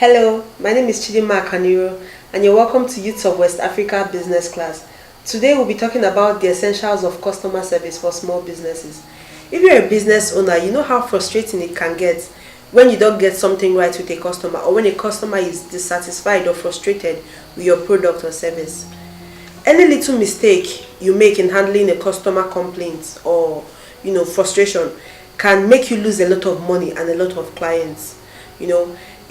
Hello, my name is Chidima Akaniro and you're welcome to Youth of West Africa Business Class. Today we'll be talking about the essentials of customer service for small businesses. If you're a business owner, you know how frustrating it can get when you don't get something right with a customer, or when a customer is dissatisfied or frustrated with your product or service. Any little mistake you make in handling a customer complaint or frustration can make you lose a lot of money and a lot of clients.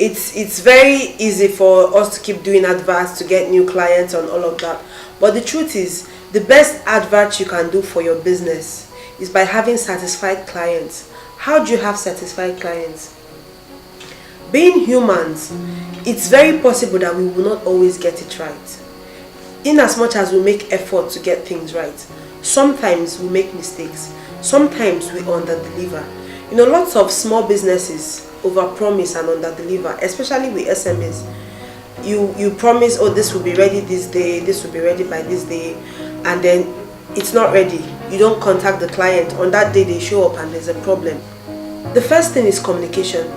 It's very easy for us to keep doing adverts to get new clients and all of that, but the truth is the best advert you can do for your business is by having satisfied clients. How do you have satisfied clients? Being humans, it's very possible that we will not always get it right. In as much as we make effort to get things right, sometimes we make mistakes, sometimes we under-deliver. Lots of small businesses over-promise and under-deliver, especially with SMEs. You promise, oh, this will be ready this day, this will be ready by this day, and then it's not ready. You don't contact the client. On that day they show up and there's a problem. The first thing is communication.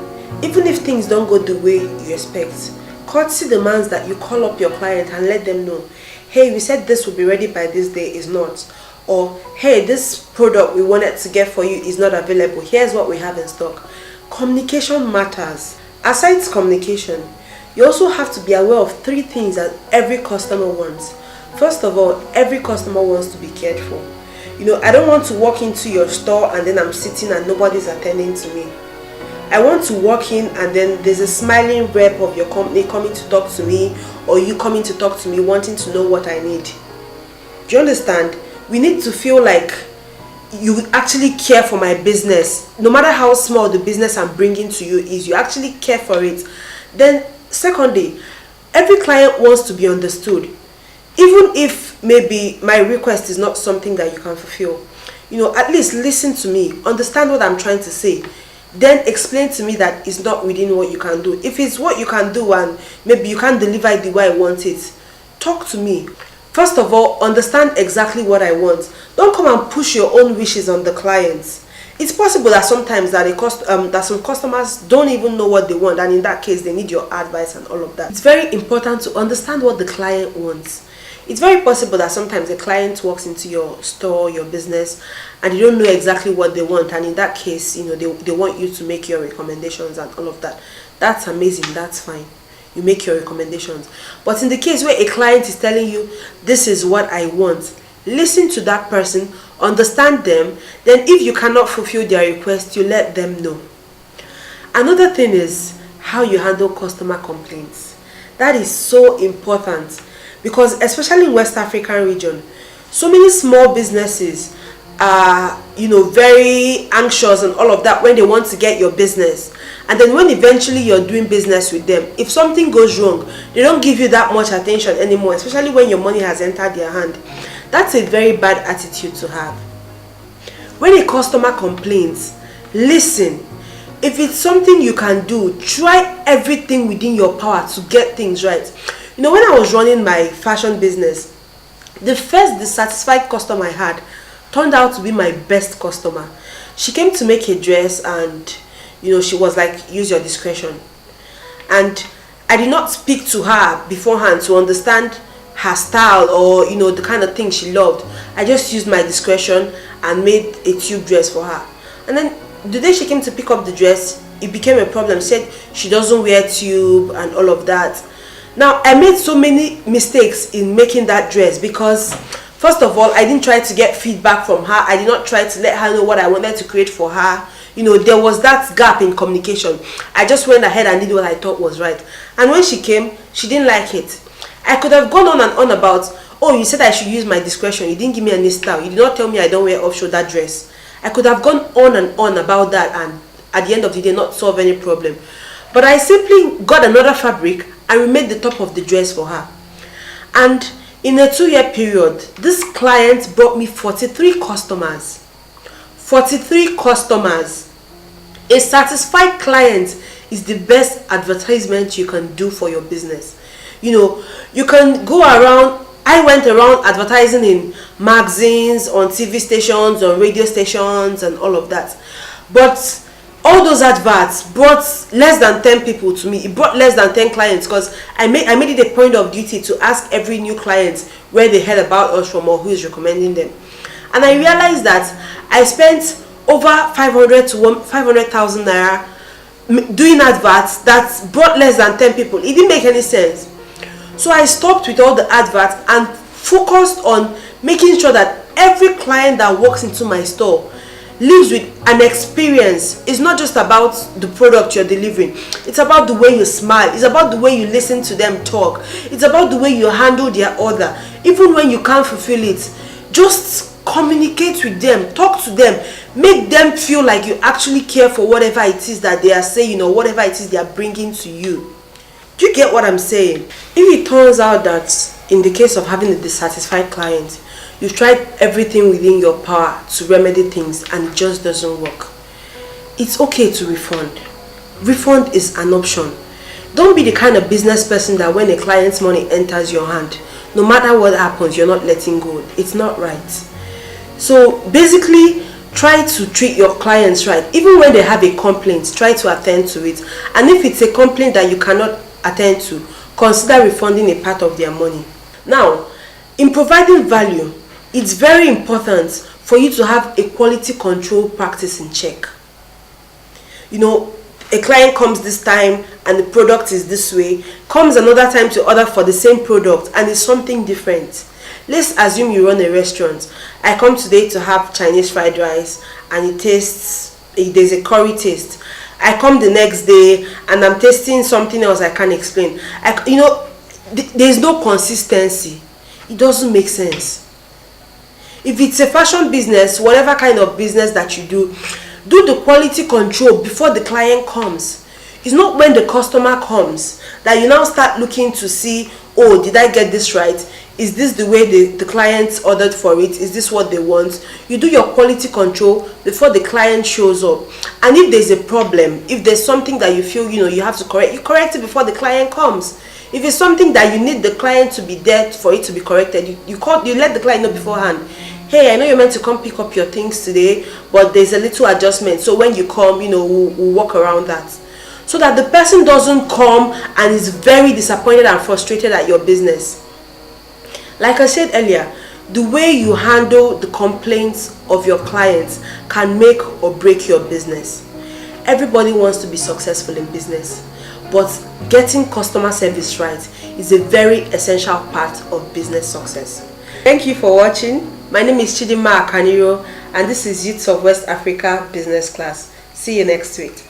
Even if things don't go the way you expect, courtesy demands that you call up your client and let them know, hey, we said this will be ready by this day, is not. Or, hey, this product we wanted to get for you is not available, here's what we have in stock. Communication matters. Aside communication, you also have to be aware of 3 things that every customer wants. First of all, every customer wants to be cared for. I don't want to walk into your store and then I'm sitting and nobody's attending to me. I want to walk in and then there's a smiling rep of your company coming to talk to me, or you coming to talk to me wanting to know what I need. Do you understand? We need to feel like you actually care for my business. No matter how small the business I'm bringing to you is, you actually care for it. Then secondly, every client wants to be understood. Even if maybe my request is not something that you can fulfill, at least listen to me, understand what I'm trying to say, then explain to me that it's not within what you can do. If it's what you can do and maybe you can't deliver it the way I want it, talk to me. First of all, understand exactly what I want. Don't come and push your own wishes on the clients. It's possible that sometimes that some customers don't even know what they want, and in that case they need your advice and all of that. It's very important to understand what the client wants. It's very possible that sometimes a client walks into your store, your business, and you don't know exactly what they want, and in that case, they want you to make your recommendations and all of that. That's amazing, that's fine. You make your recommendations. But in the case where a client is telling you, this is what I want, listen to that person, understand them, then if you cannot fulfill their request, you let them know. Another thing is how you handle customer complaints. That is so important, because especially in West African region, so many small businesses are very anxious and all of that when they want to get your business. And then when eventually you're doing business with them, if something goes wrong, they don't give you that much attention anymore, especially when your money has entered their hand. That's a very bad attitude to have. When a customer complains, listen. If it's something you can do, try everything within your power to get things right. When I was running my fashion business, the first dissatisfied customer I had turned out to be my best customer. She came to make a dress and she was like, use your discretion. And I did not speak to her beforehand to understand her style or the kind of thing she loved. I just used my discretion and made a tube dress for her. And then the day she came to pick up the dress, it became a problem. She said she doesn't wear tube and all of that. Now, I made so many mistakes in making that dress because, first of all, I didn't try to get feedback from her. I did not try to let her know what I wanted to create for her. There was that gap in communication. I just went ahead and did what I thought was right. And when she came, she didn't like it. I could have gone on and on about, oh, you said I should use my discretion. You didn't give me any style. You did not tell me I don't wear off-shoulder dress. I could have gone on and on about that and at the end of the day not solve any problem. But I simply got another fabric and remade the top of the dress for her. And in a 2-year period, this client brought me 43 customers. 43 customers. A satisfied client is the best advertisement you can do for your business. You can go around. I went around advertising in magazines, on TV stations, on radio stations and all of that. But all those adverts brought less than 10 people to me. It brought less than 10 clients, because I made it a point of duty to ask every new client where they heard about us from or who is recommending them. And I realized that I spent over 500 to 500,000 naira doing adverts that brought less than 10 people. It didn't make any sense. So I stopped with all the adverts and focused on making sure that every client that walks into my store lives with an experience. It's not just about the product you're delivering. It's about the way you smile. It's about the way you listen to them talk. It's about the way you handle their order. Even when you can't fulfill it, just communicate with them, talk to them, make them feel like you actually care for whatever it is that they are saying or whatever it is they are bringing to you. Do you get what I'm saying? If it turns out that in the case of having a dissatisfied client, you've tried everything within your power to remedy things and it just doesn't work, it's okay to refund. Refund is an option. Don't be the kind of business person that when a client's money enters your hand, no matter what happens, you're not letting go. It's not right. So basically, try to treat your clients right. Even when they have a complaint, try to attend to it. And if it's a complaint that you cannot attend to, consider refunding a part of their money. Now, in providing value, it's very important for you to have a quality control practice in check. You know, a client comes this time and the product is this way, comes another time to order for the same product and it's something different. Let's assume you run a restaurant. I come today to have Chinese fried rice and there's a curry taste. I come the next day and I'm tasting something else I can't explain. There's no consistency. It doesn't make sense. If it's a fashion business, whatever kind of business that you do the quality control before the client comes. It's not when the customer comes that you now start looking to see, oh, did I get this right? Is this the way the clients ordered for it? Is this what they want? You do your quality control before the client shows up. And if there's a problem, if there's something that you feel you have to correct, you correct it before the client comes. If it's something that you need the client to be there for it to be corrected, you let the client know beforehand. Hey, I know you're meant to come pick up your things today, but there's a little adjustment. So when you come, we'll work around that. So that the person doesn't come and is very disappointed and frustrated at your business. Like I said earlier, the way you handle the complaints of your clients can make or break your business. Everybody wants to be successful in business, but getting customer service right is a very essential part of business success. Thank you for watching. My name is Chidinma Akaniro and this is Youths of West Africa Business Class. See you next week.